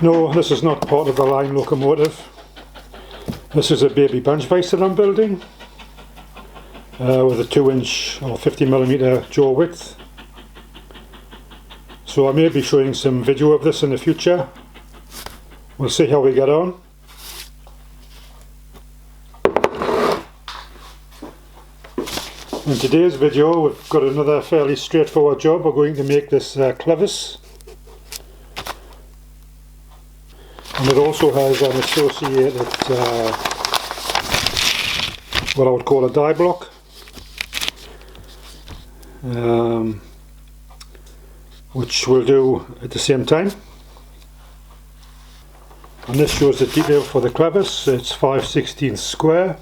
No, this is not part of the line locomotive. This is a baby bench vise that I'm building with a 2-inch or 50mm jaw width. So I may be showing some video of this in the future. We'll see how we get on. In today's video we've got another fairly straightforward job. We're going to make this Clevis, and it also has an associated what I would call a die block, which we'll do at the same time. And this shows the detail for the Clevis. It's 5/16 square.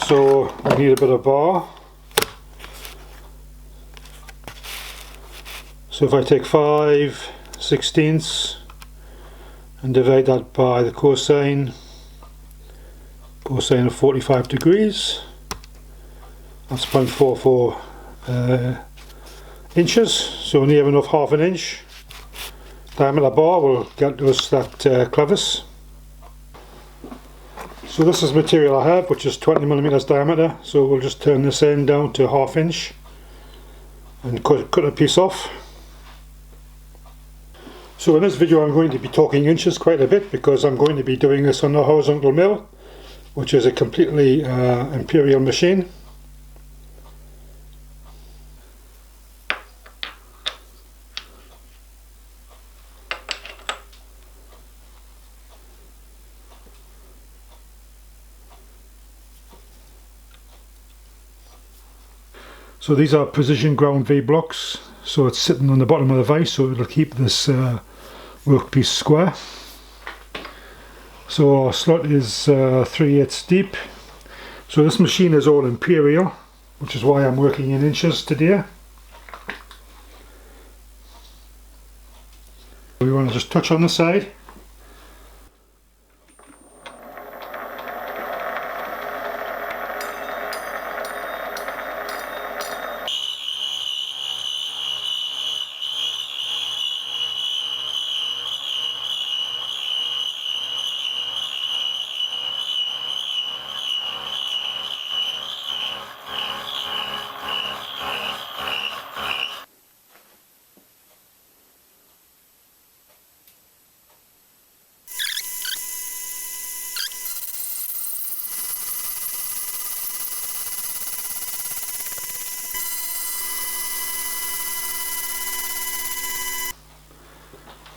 So I need a bit of bar. So if I take 5/16 and divide that by the cosine of 45 degrees, that's 0.44 inches. So we only have enough half an inch diameter bar will get us that Clevis. So this is material I have, which is 20mm diameter, so we'll just turn this end down to 1/2 inch and cut a piece off. So in this video I'm going to be talking inches quite a bit, because I'm going to be doing this on a horizontal mill, which is a completely imperial machine. So these are precision ground V blocks, so it's sitting on the bottom of the vise, so it'll keep this workpiece square. So our slot is 3/8 deep. So this machine is all imperial, which is why I'm working in inches today. We want to just touch on the side.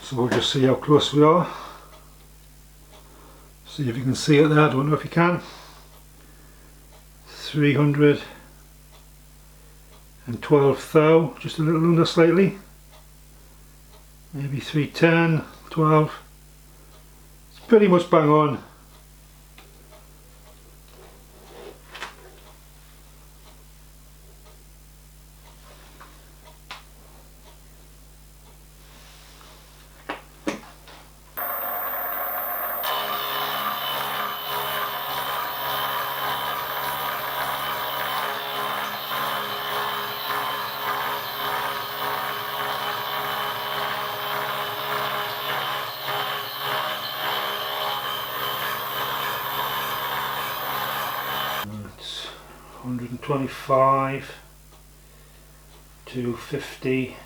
So we'll just see how close we are. See if you can see it there. I don't know if you can. 312 thou, just a little under slightly. Maybe 310, 12. It's pretty much bang on. It's 125 to 50.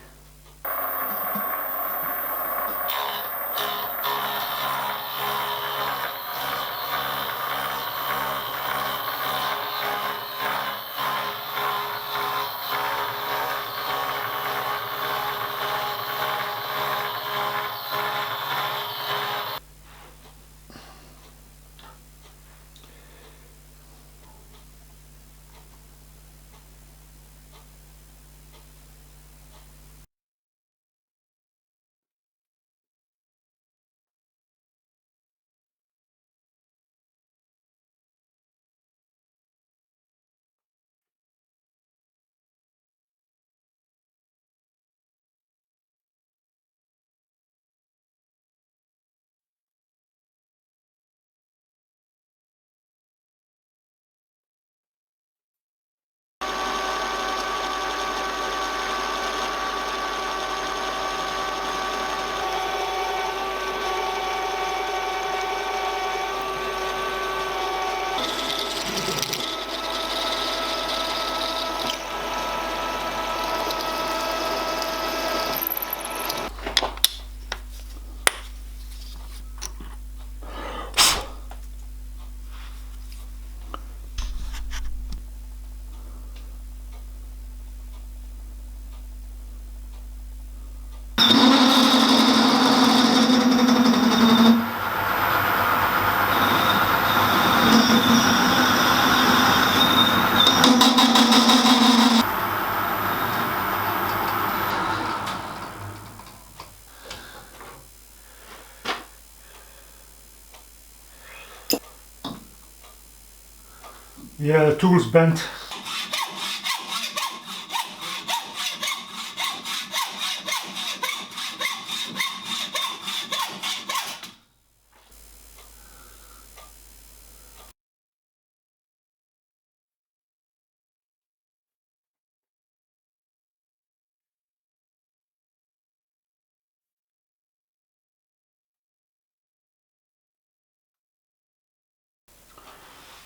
Yeah, the tool's bent.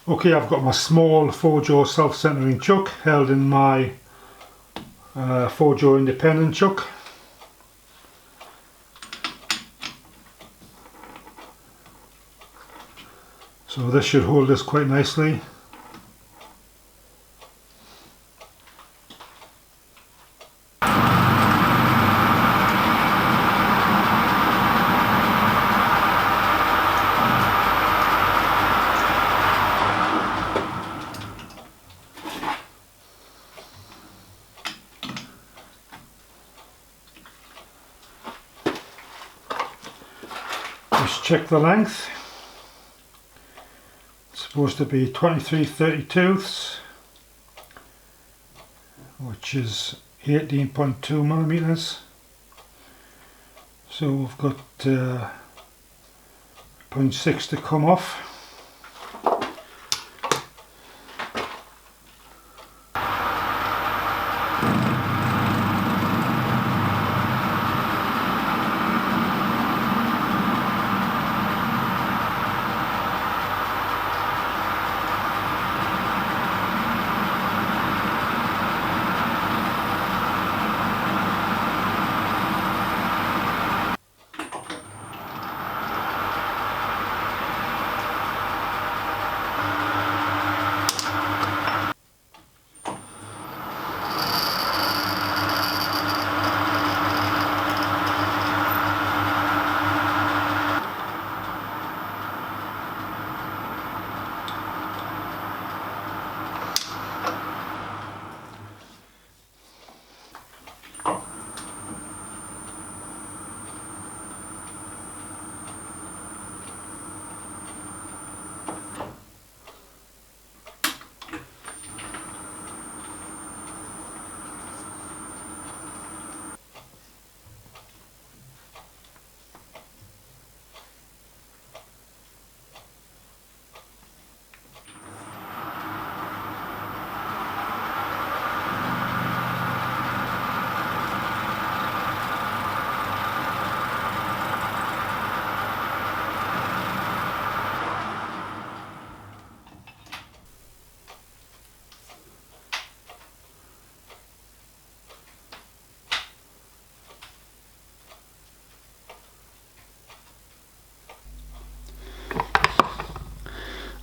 Okay, I've got my small 4-jaw self-centering chuck held in my 4-jaw independent chuck. So this should hold this quite nicely. Just check the length. It's supposed to be 23/32, which is 18.2 millimeters. So we've got 0.6 to come off.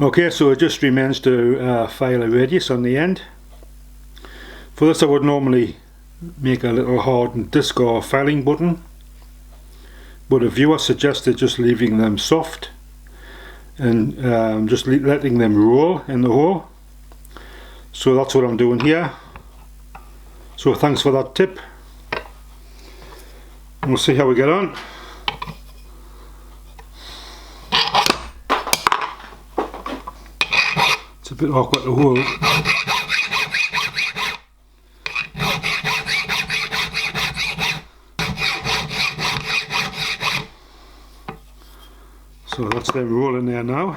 Okay, so it just remains to file a radius on the end. For this I would normally make a little hardened disc or filing button, but a viewer suggested just leaving them soft and just letting them roll in the hole. So that's what I'm doing here. So thanks for that tip. We'll see how we get on. It's a bit awkward to hold. So that's them rolling there now.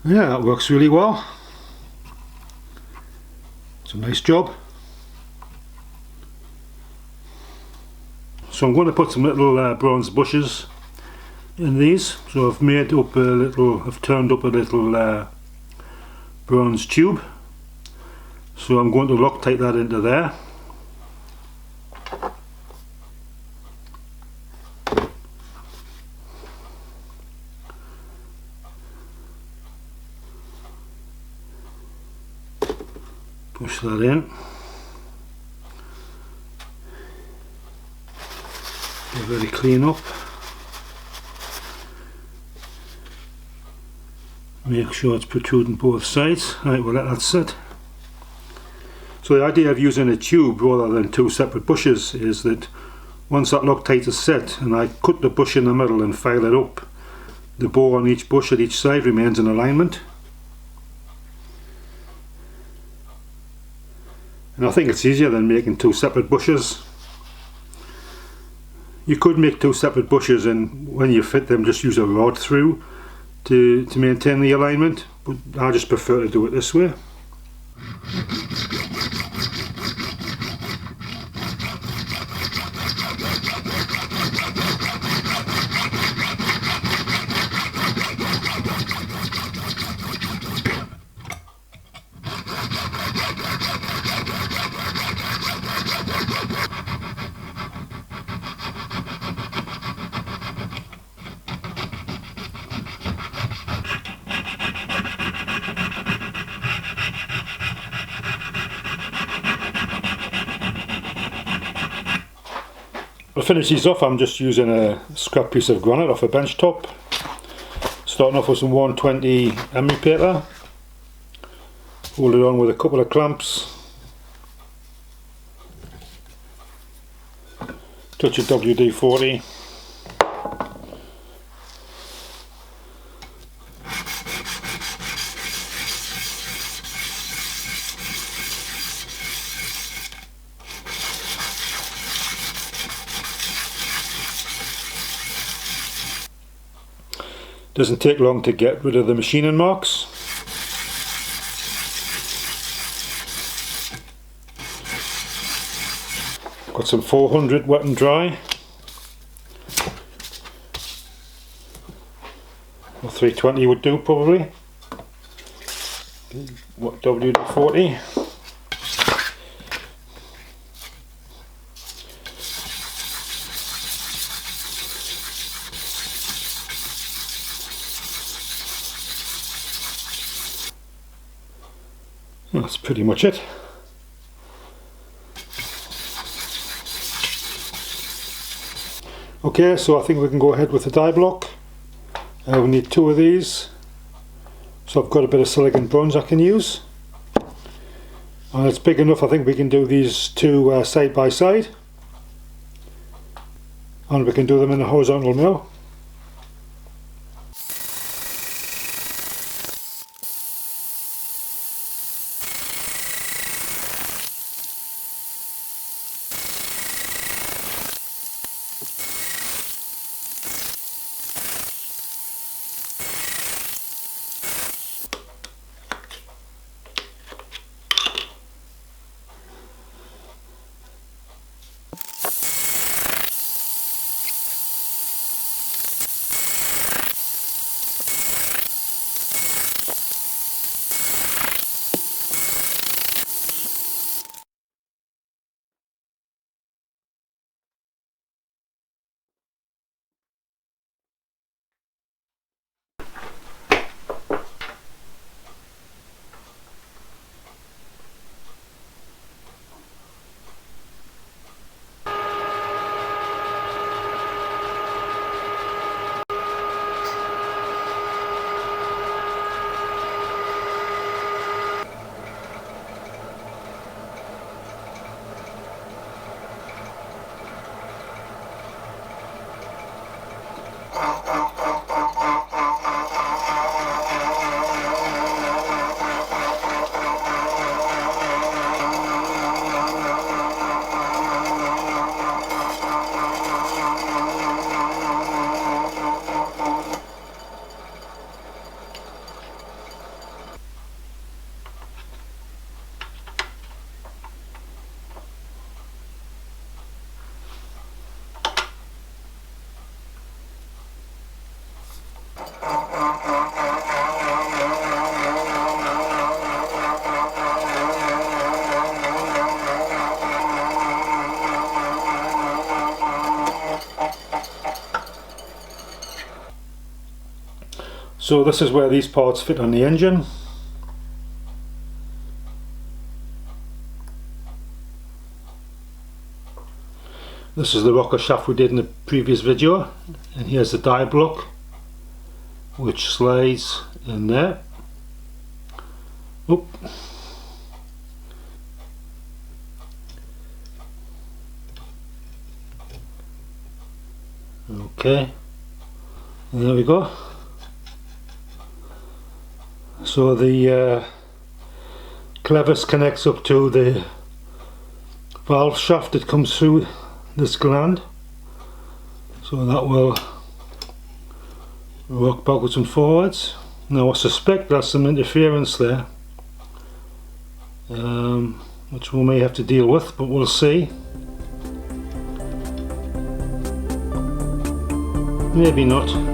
Yeah, that works really well. It's a nice job. So I'm going to put some little bronze bushes in these. So I've made up a little, I've turned up a little bronze tube. So I'm going to Loctite that into there. Push that in. Give it a clean up. Make sure it's protruding both sides. Right, we'll let that sit. So the idea of using a tube rather than two separate bushes is that once that Loctite is set and I cut the bush in the middle and file it up, the bore on each bush at each side remains in alignment. And I think it's easier than making two separate bushes. You could make two separate bushes and when you fit them just use a rod through to maintain the alignment, but I just prefer to do it this way. To finish these off, I'm just using a scrap piece of granite off a bench top, starting off with some 120 emery paper, hold it on with a couple of clamps, touch of WD-40, doesn't take long to get rid of the machining marks. Got some 400 wet and dry, or 320 would do probably. What WD-40. That's pretty much it. Okay, so I think we can go ahead with the die block. We need two of these. So I've got a bit of silicon bronze I can use. And it's big enough, I think we can do these two side by side. And we can do them in a horizontal mill. So this is where these parts fit on the engine. This is the rocker shaft we did in the previous video, and here's the die block which slides in there. Oop. Okay, there we go. So the Clevis connects up to the valve shaft that comes through this gland, so that will work backwards and forwards. Now I suspect there's some interference there, which we may have to deal with, but we'll see. Maybe not.